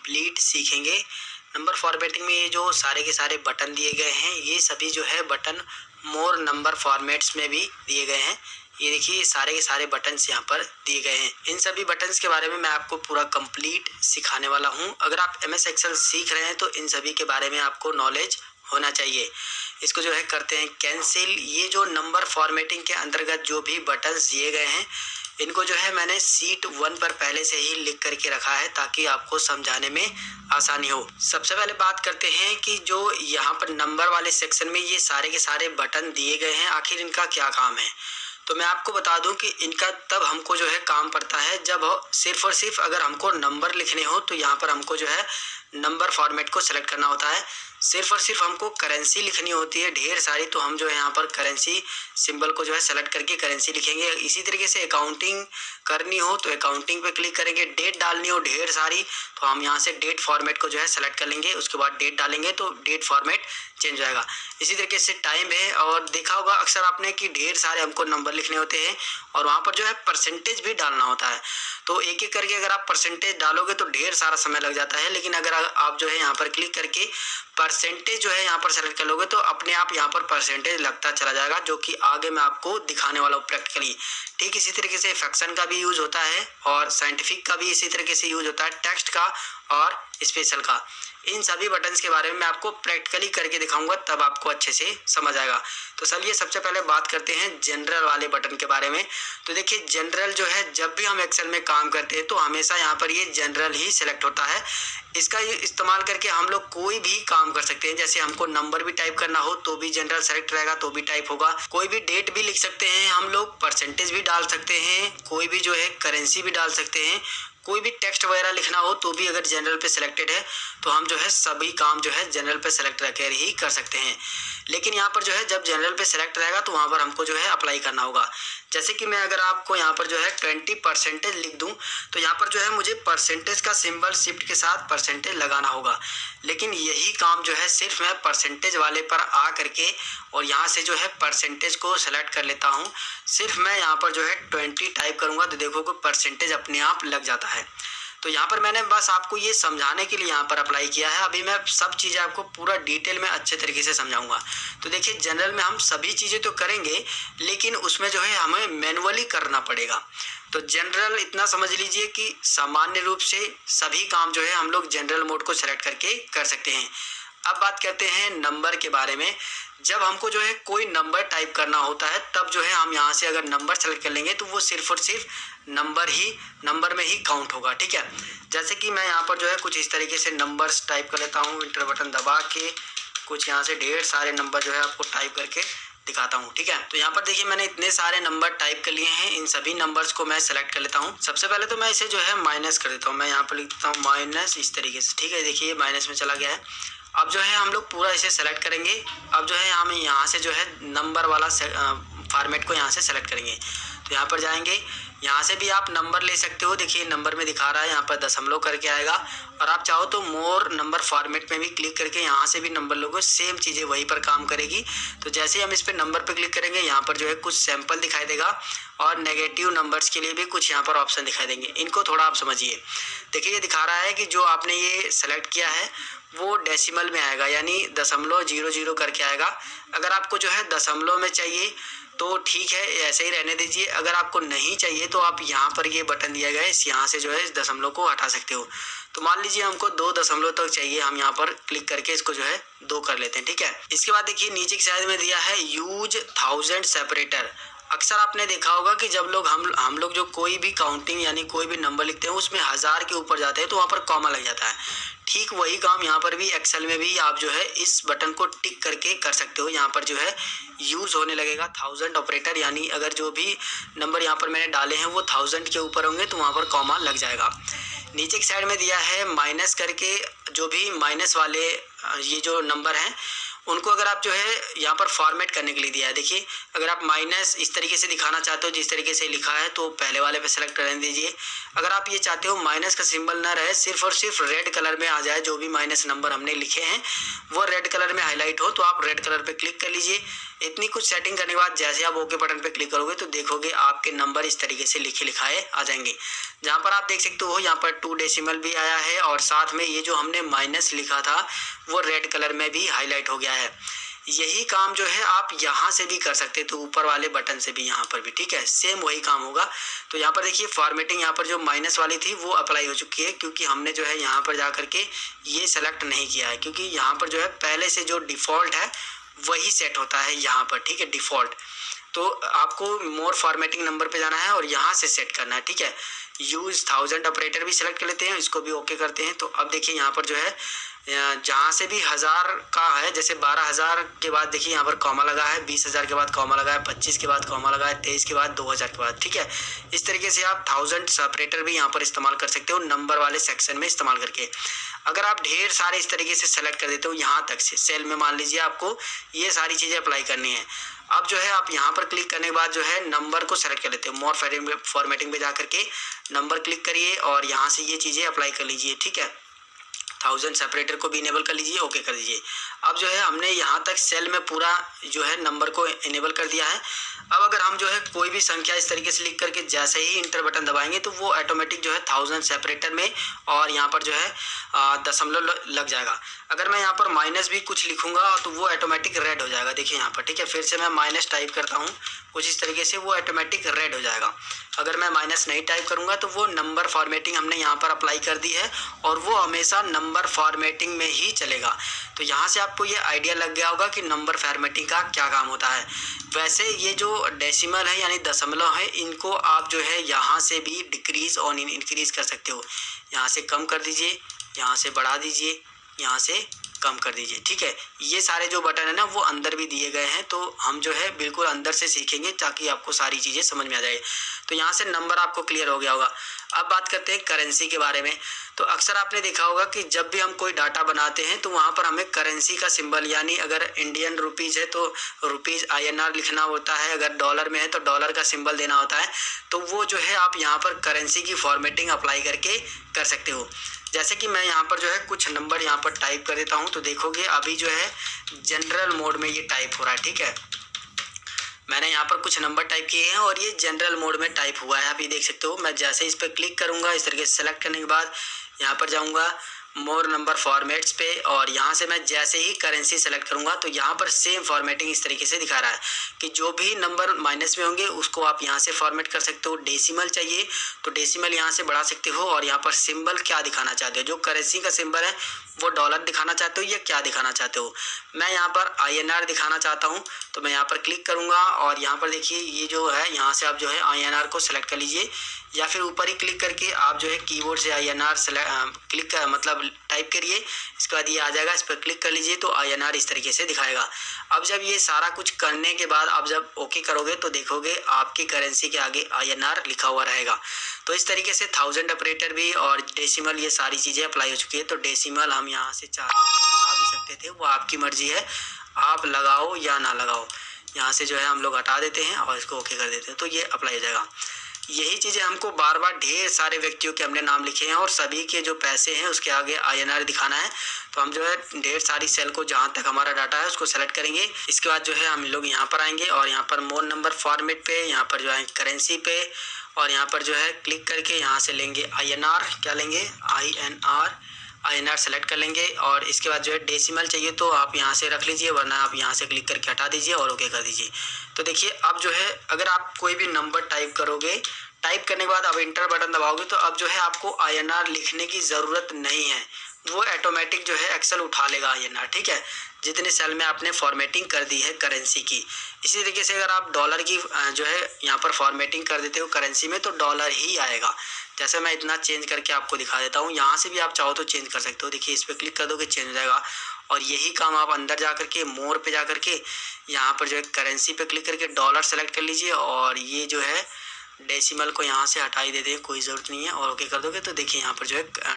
Complete सीखेंगे। Number formatting में ये जो सारे के सारे बटन दिए गए हैं, ये सभी जो है बटन मोर नंबर फॉर्मेट्स में भी दिए गए हैं। ये देखिए सारे के सारे बटन्स यहाँ पर दिए गए हैं। इन सभी बटन्स के बारे में मैं आपको पूरा कंप्लीट सिखाने वाला हूँ। अगर आप MS एक्सेल सीख रहे हैं तो इन सभी के बारे में आपको नॉलेज होना चाहिए। इसको जो है करते हैं कैंसिल। ये जो नंबर फॉर्मेटिंग के अंतर्गत जो भी बटन्स दिए गए हैं, इनको जो है मैंने शीट 1 पर पहले से ही लिख करके रखा है ताकि आपको समझाने में आसानी हो। सबसे पहले बात करते हैं कि जो यहाँ पर नंबर वाले सेक्शन में ये सारे के सारे बटन दिए गए हैं, आखिर इनका क्या काम है। तो मैं आपको बता दूं कि इनका तब हमको जो है काम पड़ता है जब सिर्फ और सिर्फ अगर हमको नंबर लिखने हो तो यहाँ पर हमको जो है नंबर फॉर्मेट को सेलेक्ट करना होता है। सिर्फ और सिर्फ हमको करेंसी लिखनी होती है ढेर सारी, तो हम जो है यहाँ पर करेंसी सिंबल को जो है सेलेक्ट करके करेंसी लिखेंगे। इसी तरीके से अकाउंटिंग करनी हो तो अकाउंटिंग पे क्लिक करेंगे। डेट डालनी हो ढेर सारी तो हम यहाँ से डेट फॉर्मेट को जो है सेलेक्ट कर लेंगे, उसके बाद डेट डालेंगे तो डेट फॉर्मेट चेंज हो जाएगा। इसी तरीके से टाइम है, और देखा होगा अक्सर आपने कि ढेर सारे हमको नंबर लिखने होते हैं और वहाँ पर जो है परसेंटेज भी डालना होता है। तो एक एक करके अगर आप परसेंटेज डालोगे तो ढेर सारा समय लग जाता है, लेकिन अगर आप जो है यहाँ पर क्लिक करके परसेंटेज जो है यहाँ पर सेलेक्ट कर लोगे तो अपने आप यहाँ पर परसेंटेज लगता चला जाएगा, जो कि आगे मैं आपको दिखाने वाला हूँ प्रैक्टिकली। ठीक इसी तरीके से फ्रैक्शन का भी यूज होता है और साइंटिफिक का भी इसी तरीके से यूज होता है, टेक्स्ट का और स्पेशल का। इन सभी बटन्स के बारे में मैं आपको प्रैक्टिकली करके दिखाऊंगा, तब आपको अच्छे से समझ आएगा। तो चलिए सबसे पहले बात करते हैं जनरल वाले बटन के बारे में। तो देखिए जनरल जो है, जब भी हम एक्सेल में काम करते हैं तो हमेशा यहाँ पर ये जनरल ही सिलेक्ट होता है। इसका इस्तेमाल करके हम लोग कोई भी काम कर सकते हैं। जैसे हमको नंबर भी टाइप करना हो तो भी जनरल सेलेक्ट रहेगा, तो भी टाइप होगा। कोई भी डेट भी लिख सकते हैं हम लोग, परसेंटेज भी डाल सकते हैं, कोई भी जो है करेंसी भी डाल सकते हैं, कोई भी टेक्स्ट वगैरह लिखना हो तो भी अगर जनरल पे सिलेक्टेड है तो हम जो है सभी काम जो है जनरल पे सिलेक्ट रखकर ही कर सकते हैं। लेकिन यहाँ पर जो है जब जनरल पे सिलेक्ट रहेगा तो वहाँ पर हमको जो है अप्लाई करना होगा। जैसे कि मैं अगर आपको यहाँ पर जो है 20% लिख दूँ तो यहाँ पर जो है मुझे परसेंटेज का सिंबल शिफ्ट के साथ परसेंटेज लगाना होगा। लेकिन यही काम जो है सिर्फ मैं परसेंटेज वाले पर आ करके और यहाँ से जो है परसेंटेज को सेलेक्ट कर लेता हूँ। सिर्फ मैं यहाँ पर जो है 20 टाइप करूँगा तो देखो कि परसेंटेज अपने आप लग जाता है। तो यहाँ पर मैंने बस आपको ये समझाने के लिए यहाँ पर अप्लाई किया है। अभी मैं सब चीज़ें आपको पूरा डिटेल में अच्छे तरीके से समझाऊंगा। तो देखिए जनरल में हम सभी चीज़ें तो करेंगे, लेकिन उसमें जो है हमें मैनुअली करना पड़ेगा। तो जनरल इतना समझ लीजिए कि सामान्य रूप से सभी काम जो है हम लोग जनरल मोड को सेलेक्ट करके कर सकते हैं। अब बात करते हैं नंबर के बारे में। जब हमको जो है कोई नंबर टाइप करना होता है तब जो है हम यहाँ से अगर नंबर सेलेक्ट कर लेंगे तो वो सिर्फ और सिर्फ नंबर में ही काउंट होगा। ठीक है, जैसे कि मैं यहाँ पर जो है कुछ इस तरीके से नंबर्स टाइप कर लेता हूँ, इंटर बटन दबा के कुछ यहाँ से ढेर सारे नंबर जो है आपको टाइप करके दिखाता हूँ। ठीक है, तो यहाँ पर देखिए मैंने इतने सारे नंबर टाइप कर लिए हैं। इन सभी नंबर्स को मैं सेलेक्ट कर लेता हूँ। सबसे पहले तो मैं इसे जो है माइनस कर देता हूँ। मैं यहाँ पर लिखता हूँ माइनस इस तरीके से। ठीक है, देखिए ये माइनस में चला गया है। अब जो है हम लोग पूरा इसे सेलेक्ट करेंगे। अब जो है हम यहाँ से जो है नंबर वाला फॉर्मेट को यहाँ से सेलेक्ट करेंगे। तो यहाँ पर जाएंगे, यहाँ से भी आप नंबर ले सकते हो। देखिए नंबर में दिखा रहा है, यहाँ पर दशमलव करके आएगा। और आप चाहो तो मोर नंबर फॉर्मेट में भी क्लिक करके यहाँ से भी नंबर लोगे, सेम चीज़ें वहीं पर काम करेगी। तो जैसे हम इस पर नंबर पर क्लिक करेंगे यहाँ पर जो है कुछ सैंपल दिखाई देगा और नेगेटिव नंबर्स के लिए भी कुछ यहाँ पर ऑप्शन दिखाई देंगे। इनको थोड़ा आप समझिए। देखिए ये दिखा रहा है कि जो आपने ये सेलेक्ट किया है वो डेसिमल में आएगा, यानी 0.00 करके आएगा। अगर आपको जो है दशमलव में चाहिए तो ठीक है, ऐसे ही रहने दीजिए। अगर आपको नहीं चाहिए तो आप यहाँ पर ये बटन दिया गया है, इस यहाँ से जो है इस दशमलव को हटा सकते हो। तो मान लीजिए हमको 2 दशमलव तक चाहिए, हम यहाँ पर क्लिक करके इसको जो है 2 कर लेते हैं। ठीक है, इसके बाद देखिए नीचे की साइड में दिया है यूज 1000 सेपरेटर। अक्सर आपने देखा होगा कि जब लोग हम लोग जो कोई भी काउंटिंग यानी कोई भी नंबर लिखते हैं उसमें 1000 के ऊपर जाते हैं तो वहाँ पर कॉमा लग जाता है। ठीक वही काम यहाँ पर भी एक्सेल में भी आप जो है इस बटन को टिक करके कर सकते हो। यहाँ पर जो है यूज़ होने लगेगा 1000 ऑपरेटर, यानी अगर जो भी नंबर यहाँ पर मैंने डाले हैं वो 1000 के ऊपर होंगे तो वहाँ पर कॉमा लग जाएगा। नीचे की साइड में दिया है माइनस करके, जो भी माइनस वाले ये जो नंबर हैं उनको अगर आप जो है यहाँ पर फॉर्मेट करने के लिए दिया है, देखिए अगर आप माइनस इस तरीके से दिखाना चाहते हो जिस तरीके से लिखा है तो पहले वाले पे सेलेक्ट कर दीजिए। अगर आप ये चाहते हो माइनस का सिंबल ना रहे, सिर्फ और सिर्फ रेड कलर में आ जाए, जो भी माइनस नंबर हमने लिखे हैं वो रेड कलर में हाईलाइट हो, तो आप रेड कलर पे क्लिक कर लीजिए। इतनी कुछ सेटिंग करने के बाद जैसे आप ओके बटन पे क्लिक करोगे तो देखोगे आपके नंबर इस तरीके से लिखे लिखाए आ जाएंगे। जहाँ पर आप देख सकते हो यहाँ पर 2 डेसिमल भी आया है और साथ में ये जो हमने माइनस लिखा था वो रेड कलर में भी हाईलाइट हो गया है। यही काम जो है आप यहाँ से भी कर सकते, तो ऊपर वाले बटन से भी यहाँ पर भी, ठीक है, सेम वही काम होगा। तो यहाँ पर देखिए फॉर्मेटिंग यहाँ पर जो माइनस वाली थी वो अप्लाई हो चुकी है, क्योंकि हमने जो है यहाँ पर जा करके ये सेलेक्ट नहीं किया है, क्योंकि यहाँ पर जो है पहले से जो डिफ़ॉल्ट है वही सेट होता है यहाँ पर, ठीक है, डिफ़ॉल्ट। तो आपको मोर फॉर्मेटिंग नंबर पे जाना है और यहाँ से सेट करना है, ठीक है। यूज़ 1000 ऑपरेटर भी सिलेक्ट कर लेते हैं, इसको भी ओके करते हैं। तो अब देखिए यहाँ पर जो है जहाँ से भी 1000 का है, जैसे 12000 के बाद देखिए यहाँ पर कॉमा लगा है, 20000 के बाद कॉमा लगा है, 25 के बाद कॉमा लगा है, 23 के बाद 2000 के बाद, ठीक है। इस तरीके से आप 1000 सेपरेटर भी यहाँ पर इस्तेमाल कर सकते हो नंबर वाले सेक्शन में इस्तेमाल करके। अगर आप ढेर सारे इस तरीके से सेलेक्ट कर देते हो यहाँ तक से सेल में, मान लीजिए आपको ये सारी चीज़ें अप्लाई करनी है। अब जो है आप यहाँ पर क्लिक करने के बाद जो है नंबर को सेलेक्ट कर लेते हो, मोर फॉर्मेटिंग पे जा करके नंबर क्लिक करिए और यहाँ से ये चीज़ें अप्लाई कर लीजिए, ठीक है। 1000 सेपरेटर को भी इनेबल कर लीजिए, ओके कर दीजिए। अब जो है हमने यहाँ तक सेल में पूरा जो है नंबर को इनेबल कर दिया है। अब अगर हम जो है कोई भी संख्या इस तरीके से लिख करके जैसे ही इंटर बटन दबाएंगे तो वो ऑटोमेटिक जो है 1000 सेपरेटर में और यहाँ पर जो है दशमलव लग जाएगा। अगर मैं यहाँ पर माइनस भी कुछ लिखूंगा तो वो ऑटोमेटिक रेड हो जाएगा, देखिए यहाँ पर, ठीक है। फिर से मैं माइनस टाइप करता हूँ कुछ इस तरीके से, वो ऑटोमेटिक रेड हो जाएगा। अगर मैं माइनस नहीं टाइप करूँगा तो वो नंबर फॉर्मेटिंग हमने यहाँ पर अप्लाई कर दी है और वो हमेशा नंबर फॉर्मेटिंग में ही चलेगा। तो यहाँ से आपको ये आइडिया लग गया होगा कि नंबर फॉर्मेटिंग का क्या काम होता है। वैसे ये जो डेसिमल है यानी दशमलव है, इनको आप जो है यहाँ से भी डिक्रीज़ और इंक्रीज़ कर सकते हो। यहाँ से कम कर दीजिए, यहाँ से बढ़ा दीजिए, यहाँ से कम कर दीजिए, ठीक है। ये सारे जो बटन है ना वो अंदर भी दिए गए हैं, तो हम जो है बिल्कुल अंदर से सीखेंगे ताकि आपको सारी चीज़ें समझ में आ जाए। तो यहाँ से नंबर आपको क्लियर हो गया होगा। अब बात करते हैं करेंसी के बारे में। तो अक्सर आपने देखा होगा कि जब भी हम कोई डाटा बनाते हैं तो वहाँ पर हमें करेंसी का सिंबल, यानी अगर इंडियन रुपीज़ है तो रुपीज़ INR लिखना होता है, अगर डॉलर में है तो डॉलर का सिंबल देना होता है। तो वो जो है आप यहाँ पर करेंसी की फॉर्मेटिंग अप्लाई करके कर सकते हो। जैसे कि मैं यहाँ पर जो है कुछ नंबर यहाँ पर टाइप कर देता हूँ, तो देखोगे अभी जो है जनरल मोड में ये टाइप हो रहा है, ठीक है। मैंने यहाँ पर कुछ नंबर टाइप किए हैं और ये जनरल मोड में टाइप हुआ है, आप ये देख सकते हो। मैं जैसे इस पर क्लिक करूँगा, इस तरीके से सेलेक्ट करने के बाद यहाँ पर जाऊँगा मोर नंबर फॉर्मेट्स पे और यहाँ से मैं जैसे ही करेंसी सेलेक्ट करूँगा तो यहाँ पर सेम फॉर्मेटिंग इस तरीके से दिखा रहा है कि जो भी नंबर माइनस में होंगे उसको आप यहाँ से फॉर्मेट कर सकते हो। डेसिमल चाहिए तो डेसिमल यहाँ से बढ़ा सकते हो और यहाँ पर सिंबल क्या दिखाना चाहते हो, जो करेंसी का सिंबल है वो डॉलर दिखाना चाहते हो या क्या दिखाना चाहते हो। मैं यहाँ पर INR दिखाना चाहता हूँ तो मैं यहाँ पर क्लिक करूँगा और यहाँ पर देखिए ये जो है यहाँ से आप जो है INR को सेलेक्ट कर लीजिए या फिर ऊपर ही क्लिक करके आप जो है कीबोर्ड से INR क्लिक मतलब टाइप करिए, इसके बाद ये आ जाएगा, इस पर क्लिक कर लीजिए तो INR इस तरीके से दिखाएगा। अब जब ये सारा कुछ करने के बाद आप जब ओके करोगे तो देखोगे आपकी करेंसी के आगे INR लिखा हुआ रहेगा। तो इस तरीके से 1000 ऑपरेटर भी और डेसिमल ये सारी चीज़ें अप्लाई हो चुकी है। तो डेसिमल हम यहाँ से चाहते तो हटा भी सकते थे, वो आपकी मर्जी है, आप लगाओ या ना लगाओ। यहाँ से जो है हम लोग हटा देते हैं और इसको ओके कर देते हैं तो ये अप्लाई हो जाएगा। यही चीज़ें हमको बार बार ढेर सारे व्यक्तियों के हमने नाम लिखे हैं और सभी के जो पैसे हैं उसके आगे INR दिखाना है। तो हम जो है ढेर सारी सेल को जहाँ तक हमारा डाटा है उसको सेलेक्ट करेंगे। इसके बाद जो है हम लोग यहाँ पर आएंगे और यहाँ पर मोर नंबर फॉर्मेट पे, यहाँ पर जो है करेंसी पे और यहाँ पर जो है क्लिक करके यहाँ से लेंगे INR, क्या लेंगे INR सेलेक्ट कर लेंगे और इसके बाद जो है डेसिमल चाहिए तो आप यहाँ से रख लीजिए, वरना आप यहाँ से क्लिक करके हटा दीजिए और ओके कर दीजिए। तो देखिए अब जो है अगर आप कोई भी नंबर टाइप करोगे, टाइप करने के बाद अब इंटर बटन दबाओगे तो अब जो है आपको INR लिखने की ज़रूरत नहीं है, वो ऑटोमेटिक जो है एक्सेल उठा लेगा INR, ठीक है, जितने सेल में आपने फॉर्मेटिंग कर दी है करेंसी की। इसी तरीके से अगर आप डॉलर की जो है यहाँ पर फॉर्मेटिंग कर देते हो करेंसी में तो डॉलर ही आएगा। जैसे मैं इतना चेंज करके आपको दिखा देता हूँ, यहाँ से भी आप चाहो तो चेंज कर सकते हो। देखिए इस पर क्लिक कर दोगे चेंज हो जाएगा और यही काम आप अंदर जा करके मोर पे जा करके यहाँ पर जो है करेंसी पे क्लिक करके डॉलर सेलेक्ट कर लीजिए और ये जो है डेसिमल को यहाँ से हटा ही देते हैं, कोई ज़रूरत नहीं है और ओके कर दोगे तो देखिए यहाँ पर जो है